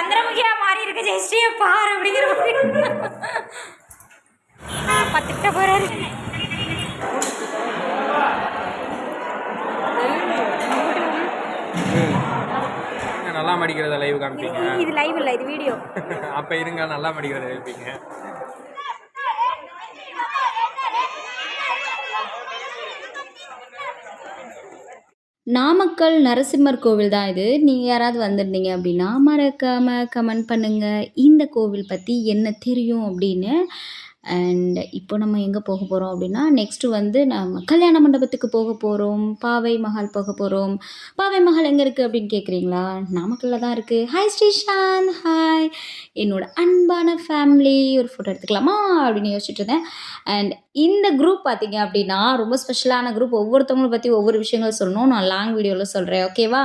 சந்திரமுகியா மாறி இருக்கு ஜெயஸ்ரீ பார் அப்படிங்கிற பத்துக்கிட்ட போறாரு. நல்லா மடிக்கிறத லைவ் காமிப்பீங்க. இது லைவ் இல்ல, இது வீடியோ. அப்ப இருங்க, நல்லா மடிக்கிறத வைப்பீங்க. நாமக்கல் நரசிம்மர் கோவில் தான் இது. நீங்கள் யாராவது வந்திருந்தீங்க அப்படின்னா மறக்காமல் கமெண்ட் பண்ணுங்கள் இந்த கோவில் பற்றி என்ன தெரியும் அப்படின்னு. அண்ட் இப்போ நம்ம எங்கே போக போகிறோம் அப்படின்னா, நெக்ஸ்ட்டு வந்து நம்ம கல்யாண மண்டபத்துக்கு போக போகிறோம். பாவை மஹால் போக போகிறோம். பாவை மஹால் எங்கே இருக்குது அப்படின்னு கேட்குறீங்களா? நாமக்கல்லில் தான் இருக்குது. Hi Srishan, hi. என்னோட அன்பான ஃபேமிலி, ஒரு ஃபோட்டோ எடுத்துக்கலாமா அப்படின்னு யோசிச்சுட்டு இருந்தேன். அண்ட் இந்த குரூப் பார்த்தீங்க அப்படின்னா ரொம்ப ஸ்பெஷலான குரூப். ஒவ்வொருத்தவங்களை பற்றி ஒவ்வொரு விஷயங்கள் சொல்லணும். நான் லாங் வீடியோவில் சொல்கிறேன், ஓகேவா?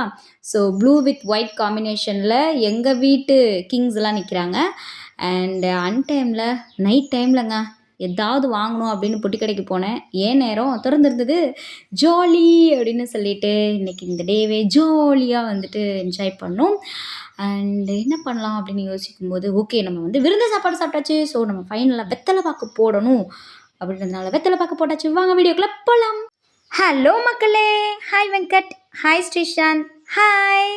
ஸோ ப்ளூ வித் ஒயிட் காம்பினேஷனில் எங்கள் வீட்டு கிங்ஸ்லாம் நிற்கிறாங்க. அண்டு அன்டைமில் நைட் டைம்லங்க எதாவது வாங்கணும் அப்படின்னு பொட்டி கடைக்கு போனேன். ஏன் நேரம் திறந்துருந்தது. ஜாலி அப்படின்னு சொல்லிட்டு இன்றைக்கி இந்த டேவே ஜாலியாக வந்துட்டு என்ஜாய் பண்ணோம். அண்டு என்ன பண்ணலாம் அப்படின்னு யோசிக்கும்போது, ஓகே நம்ம வந்து விருந்து சாப்பாடு சாப்பிட்டாச்சு. ஸோ நம்ம ஃபைனலாக வெத்தலை பாக்கு போடணும் அப்படின்றதுனால வெத்தலை பாக்கு போட்டாச்சு. வாங்க வீடியோக்குள்ளே போகலாம். ஹலோ மக்களே, hi Venkat, hi Srishanth, hi,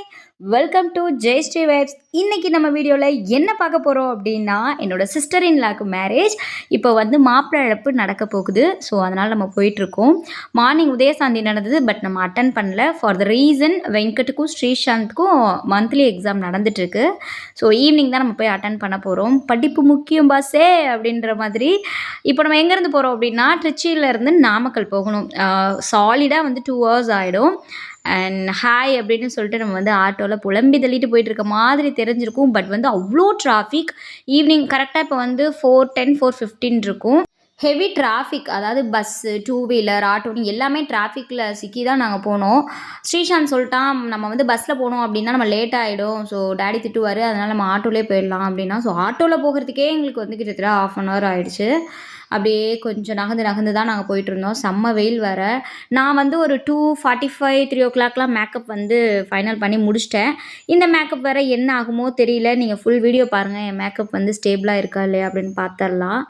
welcome to Jayashree vibes. இன்றைக்கி நம்ம வீடியோவில் என்ன பார்க்க போகிறோம் அப்படின்னா, என்னோடய சிஸ்டர் இன் லாக்கு மேரேஜ். இப்போ வந்து மாப்பிள்ளை அழைப்பு நடக்க போகுது. ஸோ அதனால் நம்ம போயிட்டுருக்கோம். மார்னிங் உதயசாந்தி நடந்தது, பட் நம்ம அட்டன் பண்ணல. ஃபார் த ரீசன் வெங்கட்டுக்கும் ஸ்ரீஷாந்த்க்கும் மந்த்லி எக்ஸாம் நடந்துகிட்ருக்கு. ஸோ ஈவினிங் தான் நம்ம போய் அட்டன் பண்ண போகிறோம். படிப்பு முக்கியம் பாஸே அப்படின்ற மாதிரி. இப்போ நம்ம எங்கேருந்து போகிறோம் அப்படின்னா, திருச்சியிலேருந்து நாமக்கல் போகணும். சாலிடாக வந்து 2 hours ஆகிடும். அண்ட் ஹாய் அப்படின்னு சொல்லிட்டு நம்ம வந்து ஆட்டோவில் புலம்பி தள்ளிட்டு போயிட்டுருக்க மாதிரி தெரிஞ்சிருக்கும். பட் வந்து அவ்வளோ டிராஃபிக். ஈவினிங் கரெக்டாக இப்போ வந்து 4:10 4:15 இருக்கும். ஹெவி டிராஃபிக், அதாவது பஸ்ஸு, 2 வீலர், ஆட்டோன்னு எல்லாமே டிராஃபிக்கில் சிக்கி தான் நாங்கள் போனோம். ஸ்ரீஷாந்த் சொல்லிட்டான், நம்ம வந்து பஸ்ஸில் போனோம் அப்படின்னா நம்ம லேட் ஆகிடும். ஸோ டேடி திட்டுவார், அதனால் நம்ம ஆட்டோலே போயிடலாம் அப்படின்னா. ஸோ ஆட்டோவில் போகிறதுக்கே எங்களுக்கு வந்து கிட்டத்தட்ட 1/2 hour ஆகிடுச்சு. அப்படியே கொஞ்சம் நகர்ந்து தான் நாங்கள் போயிட்டுருந்தோம். செம்ம வெயில் வேறு. நான் வந்து ஒரு 2:45 3 o'clockலாம் மேக்கப் வந்து ஃபைனல் பண்ணி முடிச்சிட்டேன். இந்த மேக்கப் வேறு என்ன ஆகுமோ தெரியல. நீங்கள் ஃபுல் வீடியோ பாருங்கள், என் மேக்கப் வந்து ஸ்டேபிளாக இருக்கா இல்லையா அப்படின்னு பார்த்துடலாம்.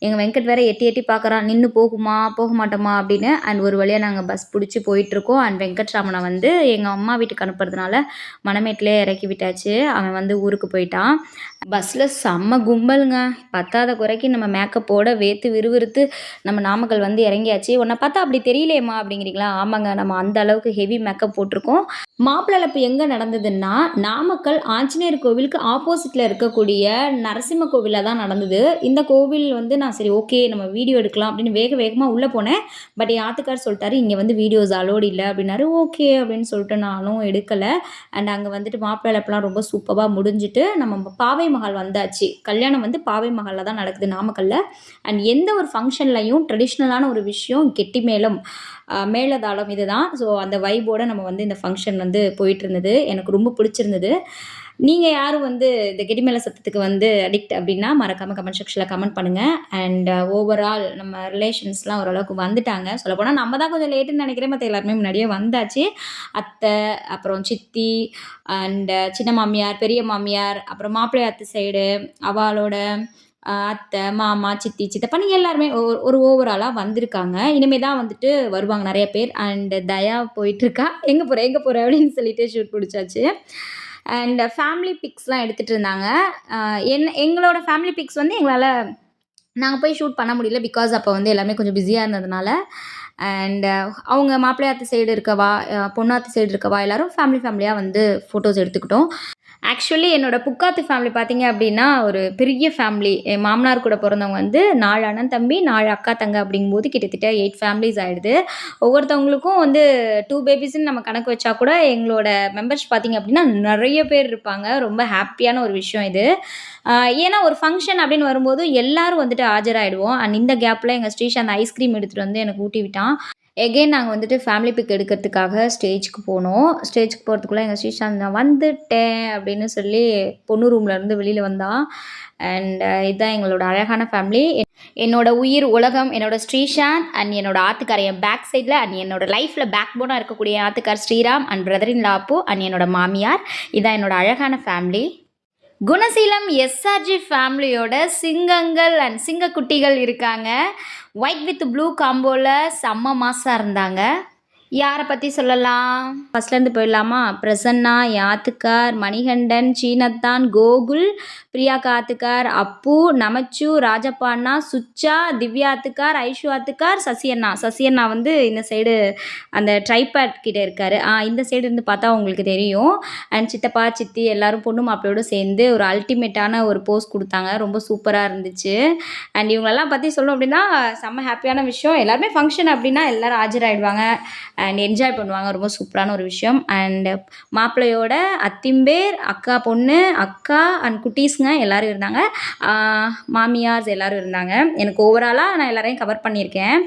எங்கள் வெங்கட் வேறு எட்டி பார்க்குறான், நின்று போகுமா போக மாட்டோமா அப்படின்னு. அண்ட் ஒரு வழியாக நாங்கள் பஸ் பிடிச்சி போயிட்டுருக்கோம். அண்ட் வெங்கட்ராமனை வந்து எங்கள் அம்மா வீட்டுக்கு அனுப்புறதுனால மணமேட்டிலே இறக்கி விட்டாச்சு. அவன் வந்து ஊருக்கு போயிட்டான். பஸ்ஸில் செம்ம கும்பலுங்க. பத்தாத குறைக்கு நம்ம மேக்கப்போட வேத்து விறுவிறுத்து நம்ம நாமக்கல் வந்து இறங்கியாச்சு. உன்னை பார்த்தா அப்படி தெரியலையேம்மா அப்படிங்கிறீங்களா? ஆமாங்க, நம்ம அந்த அளவுக்கு ஹெவி மேக்கப் போட்டிருக்கோம். மாப்பிள்ளை அழைப்பு எங்கே நடந்ததுன்னா, நாமக்கல் ஆஞ்சநேயர் கோவிலுக்கு ஆப்போசிட்டில் இருக்கக்கூடிய நரசிம்ம கோவிலில் தான் நடந்தது. இந்த கோவில் வந்து நான் சரி ஓகே நம்ம வீடியோ எடுக்கலாம் அப்படின்னு வேகமாக உள்ளே போனேன். பட் என் ஆத்துக்கார் சொல்லிட்டாரு, இங்கே வந்து வீடியோஸ் அலோடு இல்லை அப்படின்னாரு. ஓகே அப்படின்னு சொல்லிட்டு நானும் எடுக்கலை. அண்ட் அங்கே வந்துட்டு மாப்பிள்ளை அழைப்புலாம் ரொம்ப சூப்பராக முடிஞ்சுட்டு நம்ம பாவை மஹால் வந்தாச்சு. கல்யாணம் வந்து பாவை மஹாலில் தான் நடக்குது நாமக்கல்ல. அண்ட் எந்த ஒரு ஃபங்க்ஷன்லையும் ட்ரெடிஷ்னலான ஒரு விஷயம் கெட்டி மேளம், மேளதாளம் இதுதான். ஸோ அந்த வைபோடு நம்ம வந்து இந்த ஃபங்க்ஷன் வந்து போயிட்டு இருந்தது. எனக்கு ரொம்ப பிடிச்சிருந்தது. நீங்கள் யாரும் வந்து இந்த கெட்டிமேள சத்தத்துக்கு வந்து அடிக்ட் அப்படின்னா மறக்காமல் கமெண்ட் செக்ஷனில் கமெண்ட் பண்ணுங்கள். அண்ட் ஓவரால் நம்ம ரிலேஷன்ஸ்லாம் ஓரளவுக்கு வந்துட்டாங்க. சொல்லப்போனால் நம்ம தான் கொஞ்சம் லேட்டுன்னு நினைக்கிறேன், மற்ற எல்லாருமே முன்னாடியே வந்தாச்சு. அத்தை, அப்புறம் சித்தி, அண்டு சின்ன மாமியார், பெரிய மாமியார், அப்புறம் மாப்பிள்ளை அத்தை சைடு அவளோட அத்தை, மாமா, சித்தி, சித்தப்பான்னு எல்லாருமே ஒரு ஓவராலாக வந்திருக்காங்க. இனிமேல் தான் வந்துட்டு வருவாங்க நிறைய பேர். அண்டு தயா போயிட்டுருக்கா. எங்கே போகிற அப்படின்னு சொல்லிட்டு ஷூட் பிடிச்சாச்சு. அண்ட் ஃபேமிலி பிக்ஸ்லாம் எடுத்துகிட்டு இருந்தாங்க. எங்களோட ஃபேமிலி பிக்ஸ் வந்து நாங்கள் போய் ஷூட் பண்ண முடியல. பிகாஸ் அப்போ வந்து எல்லாமே கொஞ்சம் பிஸியாக இருந்ததுனால. அண்ட் அவங்க மாப்பிள்ளையாத்து சைடு இருக்கவா, பொண்ணாத்து சைடு இருக்கவா எல்லோரும் ஃபேமிலியாக வந்து ஃபோட்டோஸ் எடுத்துக்கிட்டோம். ஆக்சுவலி என்னோடய புக்காத்து ஃபேமிலி பார்த்திங்க அப்படின்னா ஒரு பெரிய ஃபேமிலி. என் மாமனார் கூட பிறந்தவங்க வந்து 4 அண்ணன் தம்பி, 4 அக்கா தங்க அப்படிங்கும்போது கிட்டத்தட்ட 8 ஃபேமிலிஸ் ஆகிடுது. ஒவ்வொருத்தவங்களுக்கும் வந்து 2 பேபிஸ்ன்னு நம்ம கணக்கு வச்சா கூட எங்களோட மெம்பர்ஸ் பார்த்திங்க அப்படின்னா நிறைய பேர் இருப்பாங்க. ரொம்ப ஹாப்பியான ஒரு விஷயம் இது. ஏன்னா ஒரு ஃபங்க்ஷன் அப்படின்னு வரும்போது எல்லோரும் வந்துட்டு ஆஜராகிடுவோம். அண்ட் இந்த கேப்பில் எங்கள் ஸ்ரீஷாந்த் ஐஸ்கிரீம் எடுத்துகிட்டு வந்து எனக்கு ஊட்டி விட்டான். எகெயின் நாங்கள் வந்துட்டு ஃபேமிலி பிக் எடுக்கிறதுக்காக ஸ்டேஜ்க்கு போனோம். ஸ்டேஜ்க்கு போகிறதுக்குள்ளே எங்கள் ஸ்ரீஷாந்த் நான் வந்துட்டேன் அப்படின்னு சொல்லி பொண்ணு ரூம்லேருந்து வெளியில் வந்தான். அண்ட் இதுதான் எங்களோட அழகான ஃபேமிலி. என்னோட உயிர் உலகம் என்னோட ஸ்ரீஷாந்த் அண்ட் என்னோட ஆத்துக்கார் என் பேக் சைடில். அண்ட் என்னோட லைஃப்பில் பேக் போனாக இருக்கக்கூடிய ஆத்துக்கார் Sriram and brother in law Appu and என்னோட மாமியார். இதுதான் என்னோட அழகான ஃபேமிலி. குணசீலம் எஸ்ஆர்ஜி ஃபேமிலியோட சிங்கங்கள் அண்ட் சிங்கக்குட்டிகள் இருக்காங்க. ஒயிட் வித் ப்ளூ காம்போவில் செம்ம மாசாக இருந்தாங்க. யாரை பற்றி சொல்லலாம்? ஃபஸ்ட்லேருந்து போயிடலாமா? பிரசன்னா, யாத்துக்கார், மணிகண்டன், சீனத்தான், கோகுல், பிரியா காத்துக்கார், அப்பு, நமச்சு, ராஜப்பாண்ணா, சுச்சா, திவ்யாத்துக்கார், ஐஷு ஆத்துக்கார், சசியண்ணா வந்து இந்த சைடு அந்த ட்ரைபேட் கிட்ட இருக்கார். இந்த சைடு இருந்து பார்த்தா உங்களுக்கு தெரியும். அண்ட் சித்தப்பா சித்தி எல்லோரும் பொண்ணு மாப்பிள்ளையோடு சேர்ந்து ஒரு அல்டிமேட்டான ஒரு போஸ் கொடுத்தாங்க. ரொம்ப சூப்பராக இருந்துச்சு. அண்ட் இவங்களெல்லாம் பற்றி சொல்லணும் அப்படின்னா செம்ம ஹாப்பியான விஷயம். எல்லாருமே ஃபங்க்ஷன் அப்படின்னா எல்லோரும் ஆஜராகிடுவாங்க அண்ட் என்ஜாய் பண்ணுவாங்க. ரொம்ப சூப்பரான ஒரு விஷயம். அண்ட் மாப்பிள்ளையோட அத்திம்பேர், அக்கா பொண்ணு, அக்கா அண்ட் குட்டீஸுங்க எல்லோரும் இருந்தாங்க. மாமியார்ஸ் எல்லோரும் இருந்தாங்க. எனக்கு ஓவராலாக நான் எல்லாரையும் கவர் பண்ணியிருக்கேன்.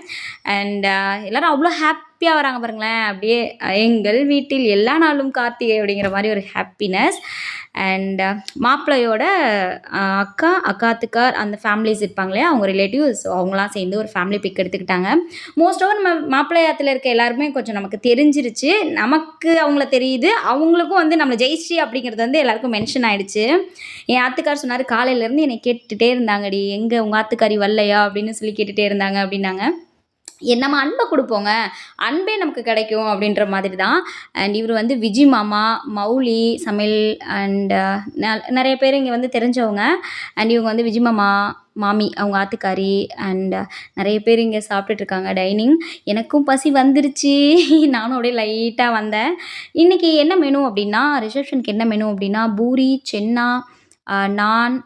அண்ட் எல்லோரும் அவ்வளோ ஹாப்பியாக வராங்க பாருங்களேன். அப்படியே எங்கள் வீட்டில் எல்லா நாளும் கார்த்திகை அப்படிங்கிற மாதிரி ஒரு ஹாப்பினஸ். அண்ட் மாப்பிள்ளையோட அக்காத்துக்கார் அந்த ஃபேமிலிஸ் இருப்பாங்க இல்லையா, அவங்க ரிலேட்டிவ்ஸ் அவங்களாம் சேர்ந்து ஒரு ஃபேமிலி பிக் எடுத்துக்கிட்டாங்க. மோஸ்ட் ஆஃப் நம்ம மாப்பிள்ளையாத்தில் இருக்க எல்லாருமே கொஞ்சம் நமக்கு தெரிஞ்சிருச்சு. நமக்கு அவங்கள தெரியுது, அவங்களுக்கும் வந்து நம்ம ஜெயஸ்ரீ அப்படிங்கிறது வந்து எல்லாருக்கும் மென்ஷன் ஆகிடுச்சு. என் ஆத்துக்கார் சொன்னார், காலையிலேருந்து என்னை கேட்டுகிட்டே இருந்தாங்கடி, எங்கே உங்கள் ஆத்துக்காரி வரலையா அப்படின்னு சொல்லி கேட்டுகிட்டே இருந்தாங்க அப்படின்னாங்க. நம்ம அன்பை கொடுப்போங்க, அன்பே நமக்கு கிடைக்கும் அப்படின்ற மாதிரி தான். அண்ட் இவர் வந்து விஜய் மாமா, மௌலி சமையல் அண்ட் நிறைய பேர் இங்கே வந்து தெரிஞ்சவங்க. அண்ட் இவங்க வந்து விஜய் மாமா மாமி அவங்க ஆத்துக்காரி. அண்ட் நிறைய பேர் இங்கே சாப்பிட்டுட்ருக்காங்க டைனிங். எனக்கும் பசி வந்துருச்சு. நானும் அப்படியே லைட்டாக வந்தேன். இன்றைக்கி என்ன மெனு அப்படின்னா, ரிசப்ஷனுக்கு என்ன மெனு அப்படின்னா, பூரி, சென்னா, நான்,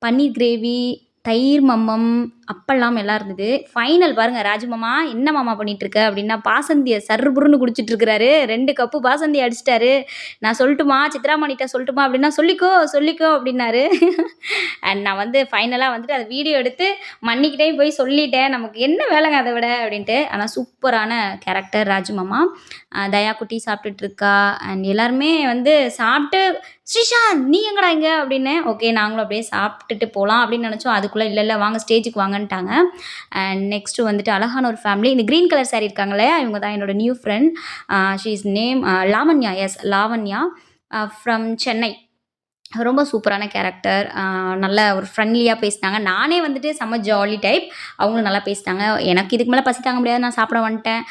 பன்னீர் கிரேவி, தயிர் மம்மம், அப்பெல்லாம் எல்லாம் இருந்தது. ஃபைனல் பாருங்கள், ராஜமாமா என்ன மாமா பண்ணிகிட்ருக்க அப்படின்னா, பாசந்தியை சர்புருன்னு குடிச்சிட்ருக்கிறாரு. 2 கப்பு பாசந்தி அடிச்சிட்டாரு. நான் சொல்லட்டுமா, சித்ராமணிகிட்ட சொல்லட்டுமா அப்படின்னா, சொல்லிக்கோ அப்படின்னாரு. அண்ட் நான் வந்து ஃபைனலாக வந்துட்டு அதை வீடியோ எடுத்து மன்னிக்கிட்டேயும் போய் சொல்லிட்டேன். நமக்கு என்ன வேலைங்க அதை விட அப்படின்ட்டு. ஆனால் சூப்பரான கேரக்டர் ராஜமாமா. தயா குட்டி சாப்பிட்டுட்ருக்கா. அண்ட் எல்லாருமே வந்து சாப்பிட்டு, ஸ்ரீஷாந்த் நீ எங்கடா இங்கே அப்படின்னு. ஓகே நாங்களும் அப்படியே சாப்பிட்டுட்டு போகலாம் அப்படின்னு நினச்சோம். அதுக்குள்ளே இல்லை வாங்க ஸ்டேஜுக்கு வாங்கன்ட்டாங்க. அண்ட் நெக்ஸ்ட்டு வந்துட்டு அழகான ஒரு ஃபேமிலி. இந்த க்ரீன் கலர் சாரீ இருக்காங்களே, இவங்க தான் என்னோடய new friend. She is name Lavanya. Yes, Lavanya from Chennai. ரொம்ப சூப்பரான கேரக்டர். நல்ல ஒரு ஃப்ரெண்ட்லியாக பேசினாங்க. நானே வந்துட்டு செம்ம ஜாலி டைப், அவங்களும் நல்லா பேசிட்டாங்க. எனக்கு இதுக்கு மேலே பசி தாங்க முடியாது, நான் சாப்பிட வந்துட்டேன்.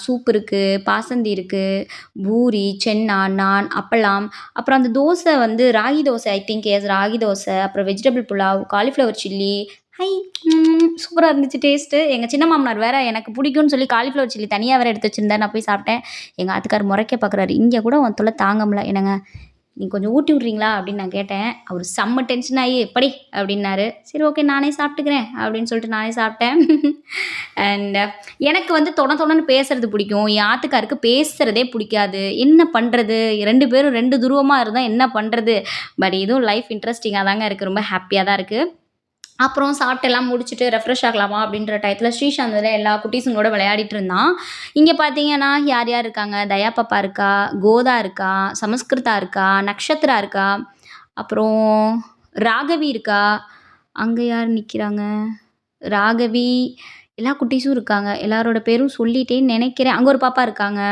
சூப் இருக்குது, பாசந்தி இருக்குது, பூரி, சென்னா, நான், அப்பளம், அப்புறம் அந்த தோசை வந்து ragi dosa, I think is ragi dosa, அப்புறம் வெஜிடபிள் புலாவ், காலிஃப்ளவர் சில்லி. சூப்பராக இருந்துச்சு டேஸ்ட்டு. எங்கள் சின்ன மாமனார் வேறு எனக்கு பிடிக்கும்னு சொல்லி காலிஃப்ளவர் சில்லி தனியாக வேறு எடுத்து வச்சுருந்தேன். நான் போய் சாப்பிட்டேன். எங்கள் ஆத்துக்கார் முறைக்க பார்க்குறாரு, இங்கே கூட உன் தொல்லை தாங்க முடியல, என்னங்க நீங்கள் கொஞ்சம் ஊட்டி விட்றீங்களா அப்படின்னு நான் கேட்டேன். அவர் செம்ம டென்ஷன் ஆகி எப்படி அப்படின்னாரு. சரி ஓகே நானே சாப்பிட்டுக்கிறேன் அப்படின்னு சொல்லிட்டு நானே சாப்பிட்டேன். அண்ட் எனக்கு வந்து தொடன்னு பேசுகிறது பிடிக்கும். என் ஆத்துக்காருக்கு பேசுகிறதே பிடிக்காது. என்ன பண்ணுறது, 2 பேரும் 2 துருவமாக இருந்தால் என்ன பண்ணுறது. பட் இதுவும் லைஃப் இன்ட்ரெஸ்டிங்காக தாங்க இருக்குது, ரொம்ப ஹாப்பியாக தான் இருக்குது. அப்புறம் சாப்பிட்டெல்லாம் முடிச்சுட்டு ரெஃப்ரெஷ் ஆகலாமா அப்படின்ற டயத்தில் ஸ்ரீசாந்த் வந்து எல்லா குட்டீஸுங்களோட விளையாடிட்டு இருந்தான். இங்கே பார்த்தீங்கன்னா யார் இருக்காங்க, தயா பாப்பா இருக்கா, கோதா இருக்கா, சமஸ்கிருதா இருக்கா, நக்ஷத்ரா இருக்கா, அப்புறம் ராகவி இருக்கா, அங்கே யார் நிற்கிறாங்க, ராகவி, எல்லா குட்டீஸும் இருக்காங்க. எல்லாரோட பேரும் சொல்லிட்டேன்னு நினைக்கிறேன். அங்கே ஒரு பாப்பா இருக்காங்க.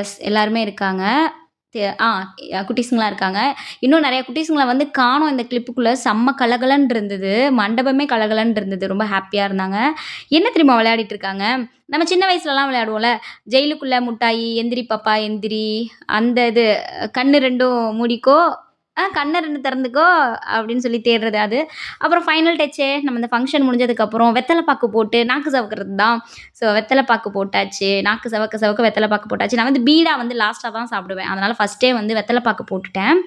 எஸ் எல்லாருமே இருக்காங்க. குட்டீஸுங்களாம் இருக்காங்க. இன்னும் நிறைய குட்டீஸுங்கள வந்து காணோம் இந்த கிளிப்புக்குள்ளே. செம்ம கலகலன்னு இருந்தது, மண்டபமே கலகலன்னு இருந்தது. ரொம்ப ஹாப்பியாக இருந்தாங்க. என்ன தெரியுமா விளையாடிட்டு இருக்காங்க, நம்ம சின்ன வயசுலலாம் விளையாடுவோம்ல, ஜெயிலுக்குள்ளே முட்டாயி, எந்திரி பாப்பா எந்திரி, அந்த இது கண்ணு 2ம் மூடிக்கோ, கண்ணை 2 திறந்துக்கோ அப்படின்னு சொல்லி தேடுறது அது. அப்புறம் ஃபைனல் டச்சே நம்ம இந்த ஃபங்க்ஷன் முடிஞ்சதுக்கப்புறம் வெத்தலை பாக்கு போட்டு நாக்கு சவக்கிறது தான். ஸோ வெத்தலை பாக்கு போட்டாச்சு, நாக்கு சவக்க வெத்தலை பாக்கு போட்டாச்சு. நான் வந்து பீடா வந்து லாஸ்ட்டாக தான் சாப்பிடுவேன். அதனால் ஃபஸ்ட்டே வந்து வெத்தலை பாக்கு போட்டுட்டேன்.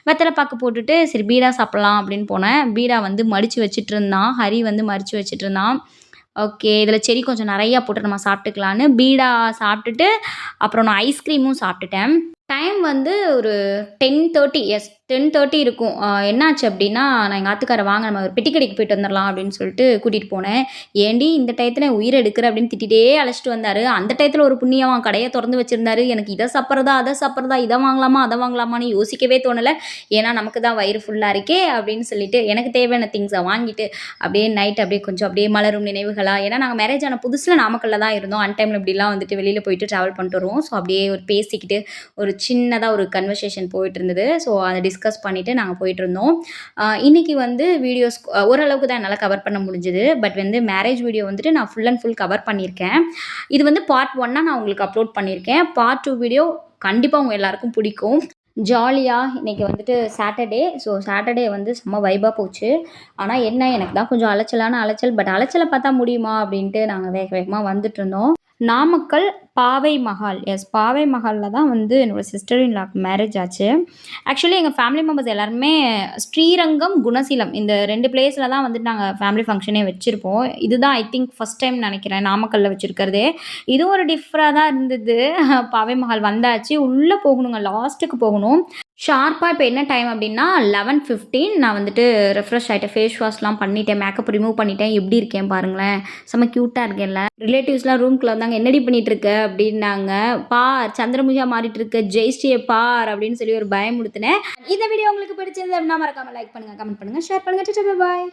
வெத்தலை பாக்கு போட்டுட்டு சரி பீடா சாப்பிட்லாம் அப்படின்னு போனேன். பீடா வந்து மடித்து வச்சுட்டு இருந்தான், ஹரி வந்து மடித்து வச்சுட்டு இருந்தான். ஓகே இதில் செரி கொஞ்சம் நிறையா போட்டு நம்ம சாப்பிட்டுக்கலான்னு பீடா சாப்பிட்டுட்டு அப்புறம் நான் ஐஸ்கிரீமும் சாப்பிட்டுட்டேன். டைம் வந்து ஒரு 10:30. எஸ் 10:30 இருக்கும். என்னாச்சு அப்படின்னா, நான் எங்கள் ஆத்துக்கார வாங்க நம்ம ஒரு பெட்டி கடைக்கு போயிட்டு வந்துடலாம் அப்படின்னு சொல்லிட்டு கூட்டிகிட்டு போனேன். ஏண்டி இந்த டயத்தில் உயிரை எடுக்கிற அப்படின்னு திட்டிகிட்டே அழைச்சிட்டு வந்தார். அந்த டயத்தில் ஒரு புண்ணியவன் கடையை திறந்து வச்சுருந்தாரு. எனக்கு இதை சாப்பிட்றதா அதை சாப்பிட்றதா, இதை வாங்கலாமா அதை வாங்கலாமான்னு யோசிக்கவே தோணலை. ஏன்னா நமக்கு தான் வயிறு ஃபுல்லாக இருக்கே அப்படின்னு சொல்லிட்டு எனக்கு தேவையான திங்ஸை வாங்கிட்டு அப்படியே நைட் அப்படியே கொஞ்சம் அப்படியே மலரும் நினைவுகளாக. ஏன்னா நாங்கள் மேரேஜ் ஆன புதுசில் நாமக்கல்ல தான் இருந்தோம். அன்டைமில் இப்படிலாம் வந்துட்டு வெளியில் போயிட்டு ட்ராவல் பண்ணிட்டு வருவோம். ஸோ அப்படியே ஒரு பேசிக்கிட்டு ஒரு சின்னதாக ஒரு கன்வர்சேஷன் போயிட்டு இருந்தது. ஸோ அதை டிஸ்கஸ் பண்ணிவிட்டு நாங்கள் போயிட்டுருந்தோம். இன்றைக்கி வந்து வீடியோஸ் ஓரளவுக்கு தான் என்னால் கவர் பண்ண முடிஞ்சுது. பட் வந்து மேரேஜ் வீடியோ வந்துட்டு நான் ஃபுல் அண்ட் ஃபுல் கவர் பண்ணியிருக்கேன். இது வந்து பார்ட் 1 நான் உங்களுக்கு அப்லோட் பண்ணியிருக்கேன். பார்ட் 2 வீடியோ கண்டிப்பாக உங்கள் எல்லாருக்கும் பிடிக்கும். ஜாலியாக இன்றைக்கி வந்துட்டு சாட்டர்டே. ஸோ சாட்டர்டே வந்து செம்ம வைபாக போச்சு. ஆனால் என்ன எனக்கு தான் கொஞ்சம் அலைச்சல். பட் அலைச்சலை பார்த்தா முடியுமா அப்படின்ட்டு நாங்கள் வேக வேகமாக வந்துட்டுருந்தோம். நாமக்கல் பாவை மஹால். பாவை மஹாலில் தான் வந்து என்னோடய சிஸ்டர் இன் லாக்கு மேரேஜ் ஆச்சு. ஆக்சுவலி எங்கள் ஃபேமிலி மெம்பர்ஸ் எல்லாருமே ஸ்ரீரங்கம், குணசீலம் இந்த 2 பிளேஸில் தான் வந்துட்டு நாங்கள் ஃபேமிலி ஃபங்க்ஷனே வச்சுருப்போம். இதுதான் ஐ திங்க் ஃபஸ்ட் டைம் நினைக்கிறேன் நாமக்கல்லில் வச்சுருக்கிறதே. இதுவும் ஒரு டிஃப்ராக தான் இருந்தது. பாவை மஹால் வந்தாச்சு. உள்ளே போகணுங்க, லாஸ்ட்டுக்கு போகணும். ஷார்ப்பாக இப்போ என்ன டைம் அப்படின்னா 11:15. நான் வந்துட்டு ரெஃப்ரெஷ் ஆகிட்டேன், ஃபேஸ் வாஷ்லாம் பண்ணிட்டேன், மேக்கப் ரிமூவ் பண்ணிட்டேன். எப்படி இருக்கேன் பாருங்களேன், செம்ம க்யூட்டாக இருக்கேன்ல. ரிலேட்டிவ்ஸ்லாம் ரூம்குள்ளே வந்தாங்க, என்னடி பண்ணிகிட்ருக்க அப்படின்னாங்க. பார் சந்திரமுகியாக மாறிட்டு இருக்க, ஜெயஸ்ரீயை பார் அப்படின்னு சொல்லி ஒரு பயமுடுத்தினேன். இந்த வீடியோ உங்களுக்கு பிடிச்சிருந்தது அப்படின்னா மறக்காமல் லைக் பண்ணுங்கள், கமெண்ட் பண்ணுங்கள், ஷேர் பண்ணுங்கள். பாய்.